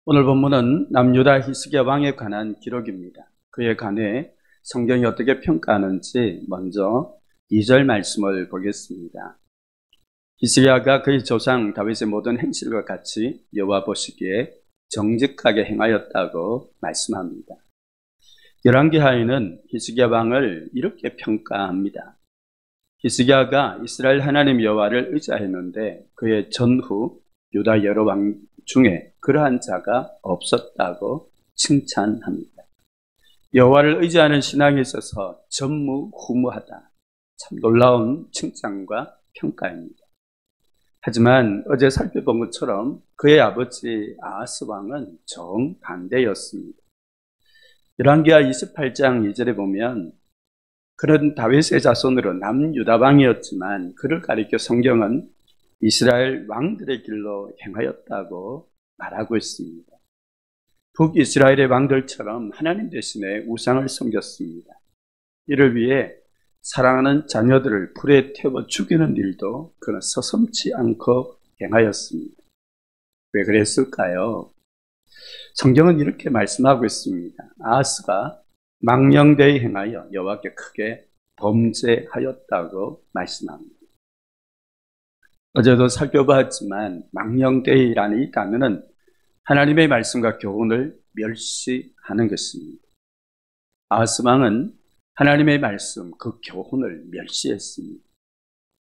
오늘 본문은 남유다 히스기야 왕에 관한 기록입니다. 그에 관해 성경이 어떻게 평가하는지 먼저 2절 말씀을 보겠습니다. 히스기야가 그의 조상 다윗의 모든 행실과 같이 여호와 보시기에 정직하게 행하였다고 말씀합니다. 열왕기하에는 히스기야 왕을 이렇게 평가합니다. 히스기야가 이스라엘 하나님 여호와를 의지하였는데 그의 전후 유다 여러 왕 중에 그러한 자가 없었다고 칭찬합니다. 여호와를 의지하는 신앙에 있어서 전무후무하다. 참 놀라운 칭찬과 평가입니다. 하지만 어제 살펴본 것처럼 그의 아버지 아하스 왕은 정반대였습니다. 열왕기하 28장 2절에 보면 그는 다윗의 자손으로 남유다 왕이었지만 그를 가리켜 성경은 이스라엘 왕들의 길로 행하였다고 말하고 있습니다. 북이스라엘의 왕들처럼 하나님 대신에 우상을 섬겼습니다. 이를 위해 사랑하는 자녀들을 불에 태워 죽이는 일도 그는 서슴지 않고 행하였습니다. 왜 그랬을까요? 성경은 이렇게 말씀하고 있습니다. 아하스가 망령되이 행하여 여호와께 크게 범죄하였다고 말씀합니다. 어제도 살펴봤지만 망령되이라는 이 단어는 하나님의 말씀과 교훈을 멸시하는 것입니다. 아하스 왕은 하나님의 말씀, 그 교훈을 멸시했습니다.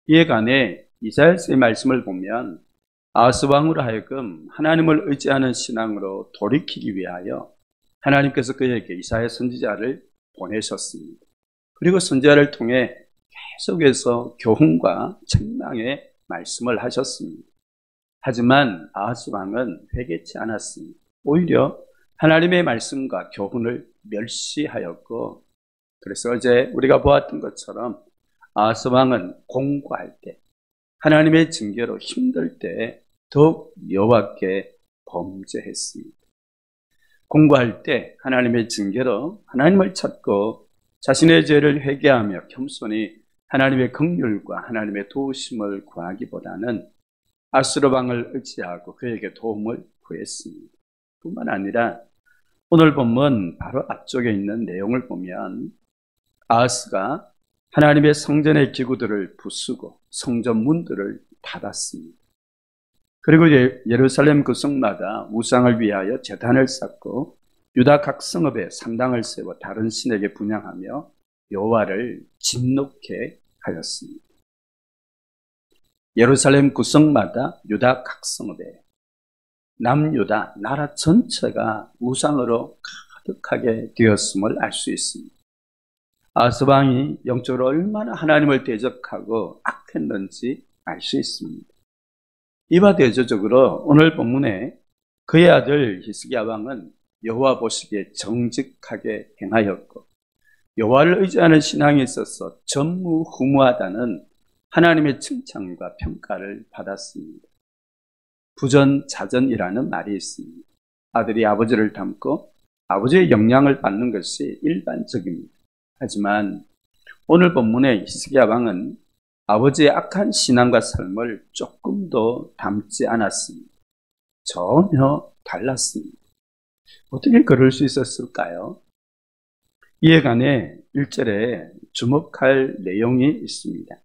이에 관해 이사야서의 말씀을 보면 아하스 왕으로 하여금 하나님을 의지하는 신앙으로 돌이키기 위하여 하나님께서 그에게 이사야 선지자를 보내셨습니다. 그리고 선지자를 통해 계속해서 교훈과 책망의 말씀을 하셨습니다. 하지만 아하스 왕은 회개치 않았습니다. 오히려 하나님의 말씀과 교훈을 멸시하였고, 그래서 어제 우리가 보았던 것처럼 아하스 왕은 공고할 때, 하나님의 징계로 힘들 때 더욱 여호와께 범죄했습니다. 공고할 때 하나님의 징계로 하나님을 찾고 자신의 죄를 회개하며 겸손히 하나님의 긍휼과 하나님의 도우심을 구하기보다는 아스로 왕을 의지하고 그에게 도움을 구했습니다. 뿐만 아니라 오늘 본문 바로 앞쪽에 있는 내용을 보면 아하스가 하나님의 성전의 기구들을 부수고 성전 문들을 닫았습니다. 그리고 예루살렘 그 성마다 우상을 위하여 제단을 쌓고 유다 각 성읍에 산당을 세워 다른 신에게 분향하며 여호와를 진노케 하였습니다. 예루살렘 구성마다 유다 각 성읍에 남유다 나라 전체가 우상으로 가득하게 되었음을 알 수 있습니다. 아하스 왕이 영적으로 얼마나 하나님을 대적하고 악했는지 알 수 있습니다. 이와 대조적으로 오늘 본문에 그의 아들 히스기야 왕은 여호와 보시기에 정직하게 행하였고 여호와를 의지하는 신앙에 있어서 전무후무하다는 하나님의 칭찬과 평가를 받았습니다. 부전자전이라는 말이 있습니다. 아들이 아버지를 닮고 아버지의 영향을 받는 것이 일반적입니다. 하지만 오늘 본문의 히스기야 왕은 아버지의 악한 신앙과 삶을 조금도 닮지 않았습니다. 전혀 달랐습니다. 어떻게 그럴 수 있었을까요? 이에 관해 1절에 주목할 내용이 있습니다.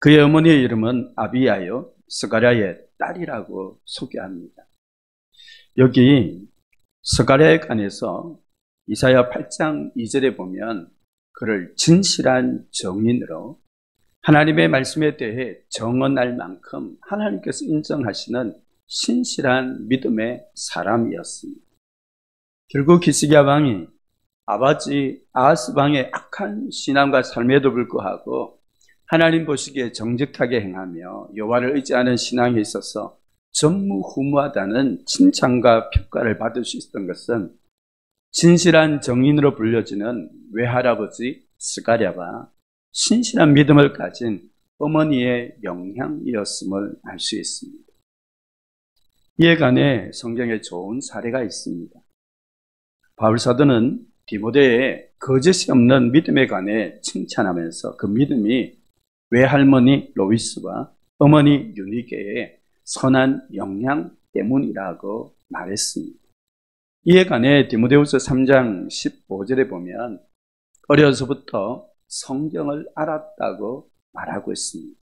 그의 어머니의 이름은 아비야요 스가랴의 딸이라고 소개합니다. 여기 스가랴에 관해서 이사야 8장 2절에 보면 그를 진실한 정인으로 하나님의 말씀에 대해 정언할 만큼 하나님께서 인정하시는 신실한 믿음의 사람이었습니다. 결국 히스기야 왕이 아버지 아하스 왕의 악한 신앙과 삶에도 불구하고 하나님 보시기에 정직하게 행하며 여호와를 의지하는 신앙에 있어서 전무후무하다는 칭찬과 평가를 받을 수 있었던 것은 진실한 정인으로 불려지는 외할아버지 스가랴와 신실한 믿음을 가진 어머니의 영향이었음을 알 수 있습니다. 이에 관해 성경에 좋은 사례가 있습니다. 바울 사도는 디모데의 거짓이 없는 믿음에 관해 칭찬하면서 그 믿음이 외할머니 로이스와 어머니 유니게에 선한 영향 때문이라고 말했습니다. 이에 관해 디모데후서 3장 15절에 보면 어려서부터 성경을 알았다고 말하고 있습니다.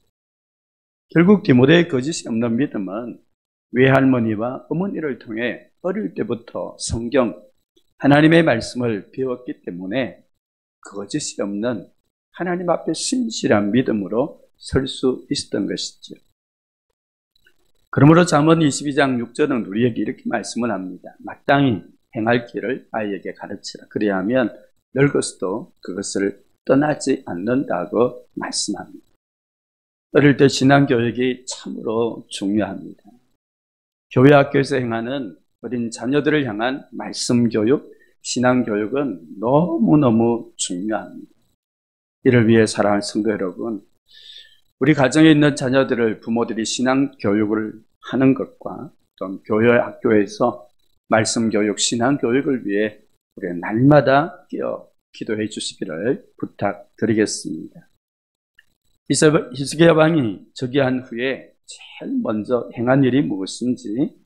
결국 디모데의 거짓이 없는 믿음은 외할머니와 어머니를 통해 어릴 때부터 성경, 하나님의 말씀을 배웠기 때문에 거짓이 없는 하나님 앞에 신실한 믿음으로 설 수 있었던 것이죠. 그러므로 잠언 22장 6절은 우리에게 이렇게 말씀을 합니다. 마땅히 행할 길을 아이에게 가르치라. 그래야 하면 늙어서도 그것을 떠나지 않는다고 말씀합니다. 어릴 때 신앙교육이 참으로 중요합니다. 교회 학교에서 행하는 어린 자녀들을 향한 말씀교육, 신앙교육은 너무너무 중요합니다. 이를 위해 사랑하는 성도 여러분, 우리 가정에 있는 자녀들을 부모들이 신앙교육을 하는 것과 또 교회 학교에서 말씀교육, 신앙교육을 위해 우리가 날마다 끼어 기도해 주시기를 부탁드리겠습니다. 히스기야 왕이 즉위한 후에 제일 먼저 행한 일이 무엇인지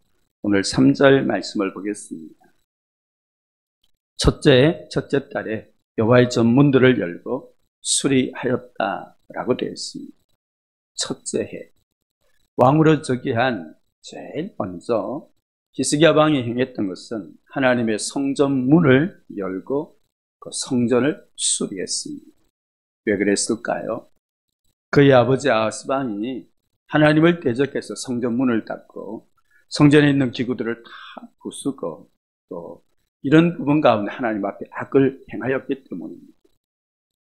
오늘 3절 말씀을 보겠습니다. 첫째 달에 여호와의 전문들을 열고 수리하였다라고 되어 있습니다. 첫째 해 왕으로 즉위한 제일 먼저 히스기야 왕이 행했던 것은 하나님의 성전 문을 열고 그 성전을 수리했습니다. 왜 그랬을까요? 그의 아버지 아하스 왕이 하나님을 대적해서 성전 문을 닫고 성전에 있는 기구들을 다 부수고 또 이런 부분 가운데 하나님 앞에 악을 행하였기 때문입니다.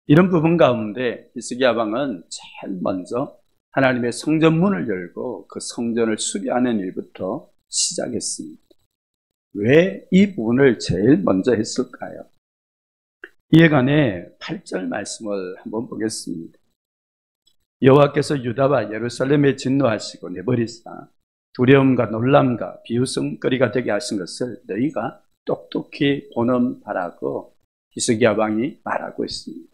이런 부분 가운데 히스기야 왕은 제일 먼저 하나님의 성전 문을 열고 그 성전을 수리하는 일부터 시작했습니다. 왜 이 부분을 제일 먼저 했을까요? 이에 관해 8절 말씀을 한번 보겠습니다. 여호와께서 유다와 예루살렘에 진노하시고 내버리사 두려움과 놀람과 비웃음거리가 되게 하신 것을 너희가 똑똑히 보는 바라고 히스기야 왕이 말하고 있습니다.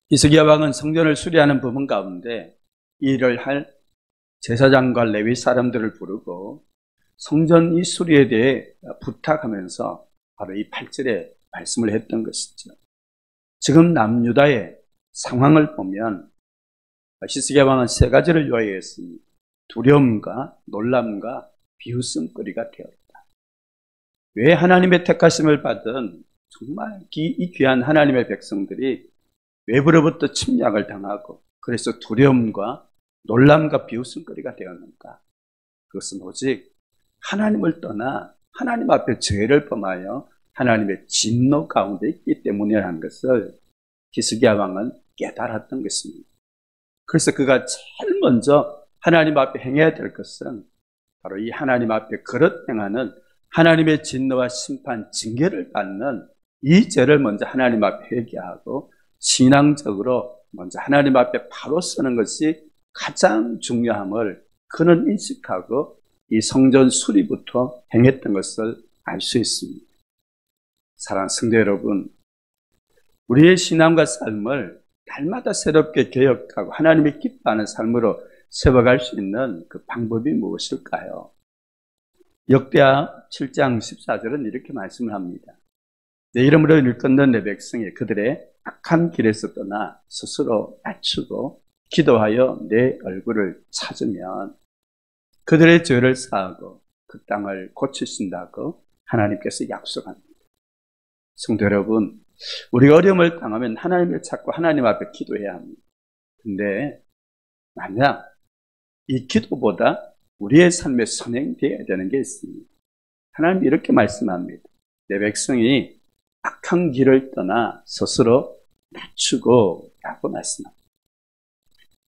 히스기야 왕은 성전을 수리하는 부분 가운데 이 일을 할 제사장과 레위 사람들을 부르고 성전 이 수리에 대해 부탁하면서 바로 이 8절에 말씀을 했던 것이죠. 지금 남유다의 상황을 보면 히스기야 왕은 세 가지를 요하였습니다. 두려움과 놀람과 비웃음거리가 되었다. 왜 하나님의 택하심을 받은 정말 이 귀한 하나님의 백성들이 외부로부터 침략을 당하고 그래서 두려움과 놀람과 비웃음거리가 되었는가? 그것은 오직 하나님을 떠나 하나님 앞에 죄를 범하여 하나님의 진노 가운데 있기 때문이라는 것을 히스기야 왕은 깨달았던 것입니다. 그래서 그가 제일 먼저 하나님 앞에 행해야 될 것은 바로 이 하나님 앞에 그릇 행하는 하나님의 진노와 심판, 징계를 받는 이 죄를 먼저 하나님 앞에 회개하고 신앙적으로 먼저 하나님 앞에 바로 서는 것이 가장 중요함을 그는 인식하고 이 성전 수리부터 행했던 것을 알 수 있습니다. 사랑하는 성도 여러분, 우리의 신앙과 삶을 날마다 새롭게 개혁하고 하나님이 기뻐하는 삶으로 세워갈 수 있는 그 방법이 무엇일까요? 역대하 7장 14절은 이렇게 말씀을 합니다. 내 이름으로 일컫는 내 백성이 그들의 악한 길에서 떠나 스스로 낮추고 기도하여 내 얼굴을 찾으면 그들의 죄를 사하고 그 땅을 고치신다고 하나님께서 약속합니다. 성도 여러분, 우리가 어려움을 당하면 하나님을 찾고 하나님 앞에 기도해야 합니다. 근데 만약 이 기도보다 우리의 삶에 선행되어야 되는 게 있습니다. 하나님이 이렇게 말씀합니다. 내 백성이 악한 길을 떠나 스스로 낮추고 라고 말씀합니다.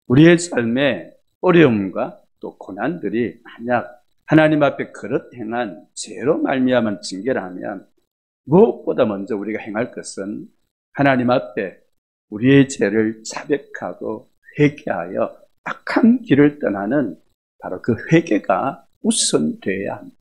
우리의 삶에 어려움과 또 고난들이 만약 하나님 앞에 그릇 행한 죄로 말미암은 징계를 하면 무엇보다 먼저 우리가 행할 것은 하나님 앞에 우리의 죄를 자백하고 회개하여 악한 길을 떠나는 바로 그 회개가 우선되어야 합니다.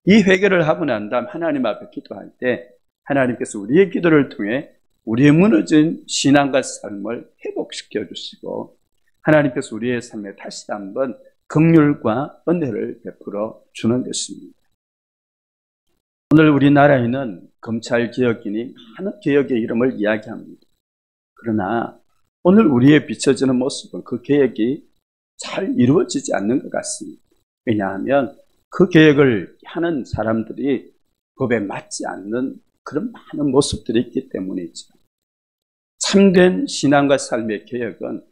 이 회개를 하고 난 다음 하나님 앞에 기도할 때 하나님께서 우리의 기도를 통해 우리의 무너진 신앙과 삶을 회복시켜 주시고 하나님께서 우리의 삶에 다시 한번 긍휼과 은혜를 베풀어 주는 것입니다. 오늘 우리나라에는 검찰개혁이니 많은 개혁의 이름을 이야기합니다. 그러나 오늘 우리의 비춰지는 모습은 그 개혁이 잘 이루어지지 않는 것 같습니다. 왜냐하면 그 개혁을 하는 사람들이 법에 맞지 않는 그런 많은 모습들이 있기 때문이죠. 참된 신앙과 삶의 개혁은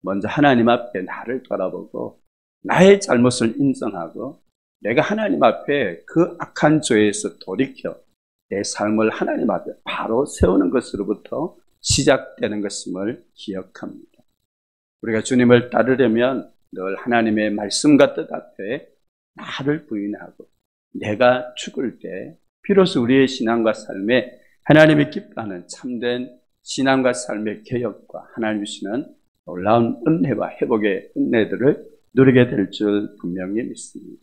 먼저 하나님 앞에 나를 돌아보고 나의 잘못을 인정하고 내가 하나님 앞에 그 악한 죄에서 돌이켜 내 삶을 하나님 앞에 바로 세우는 것으로부터 시작되는 것임을 기억합니다. 우리가 주님을 따르려면 늘 하나님의 말씀과 뜻 앞에 나를 부인하고 내가 죽을 때 비로소 우리의 신앙과 삶에 하나님이 기뻐하는 참된 신앙과 삶의 개혁과 하나님이 주시는 놀라운 은혜와 회복의 은혜들을 누리게 될 줄 분명히 믿습니다.